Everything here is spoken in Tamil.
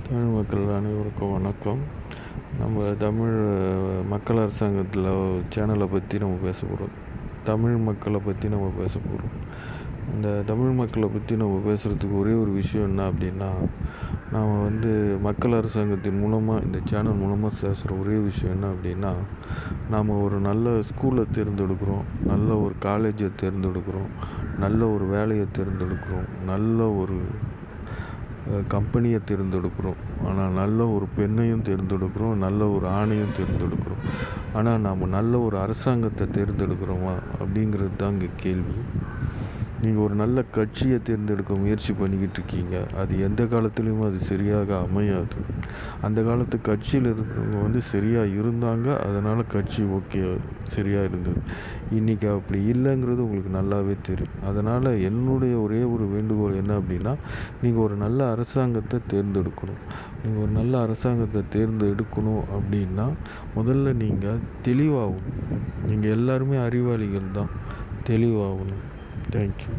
தமிழ் மக்கள் அனைவருக்கும் வணக்கம். நம்ம தமிழ் மக்கள் அரசாங்கத்தில் சேனலை பற்றி நம்ம பேச போகிறோம். தமிழ் மக்களை பற்றி நம்ம பேச போகிறோம். இந்த தமிழ் மக்களை பற்றி நம்ம பேசுகிறதுக்கு ஒரே ஒரு விஷயம் என்ன அப்படின்னா, நாம் மக்கள் அரசாங்கத்தின் மூலமாக இந்த சேனல் மூலமாக பேசுகிற ஒரே விஷயம் என்ன அப்படின்னா, நாம் ஒரு நல்ல ஸ்கூலை தேர்ந்தெடுக்கிறோம், நல்ல ஒரு காலேஜை தேர்ந்தெடுக்கிறோம், நல்ல ஒரு வேலையை தேர்ந்தெடுக்கிறோம், நல்ல ஒரு கம்பெனியை தேர்ந்தெடுக்கிறோம். ஆனால் நல்ல ஒரு பெண்ணையும் தேர்ந்தெடுக்கிறோம், நல்ல ஒரு ஆணையும் தேர்ந்தெடுக்கிறோம். ஆனால் நாம் நல்ல ஒரு அரசாங்கத்தை தேர்ந்தெடுக்கிறோமா அப்படிங்கிறது தான் இங்கே கேள்வி. நீங்கள் ஒரு நல்ல கட்சியை தேர்ந்தெடுக்க முயற்சி பண்ணிக்கிட்டு இருக்கீங்க. அது எந்த காலத்துலேயும் அது சரியாக அமையாது. அந்த காலத்து கட்சியில் இருக்கிறவங்க சரியாக இருந்தாங்க, அதனால் கட்சி ஓகே சரியாக இருந்தது. இன்றைக்கி அப்படி இல்லைங்கிறது உங்களுக்கு நல்லாவே தெரியும். அதனால் என்னுடைய ஒரே ஒரு வேண்டுகோள் என்ன அப்படின்னா, நீங்கள் ஒரு நல்ல அரசாங்கத்தை தேர்ந்தெடுக்கணும். நீங்கள் ஒரு நல்ல அரசாங்கத்தை தேர்ந்தெடுக்கணும் அப்படின்னா முதல்ல நீங்கள் தெளிவாகணும். நீங்கள் எல்லாருமே அறிவாளிகள் தான், தெளிவாகணும். தேங்க்யூ.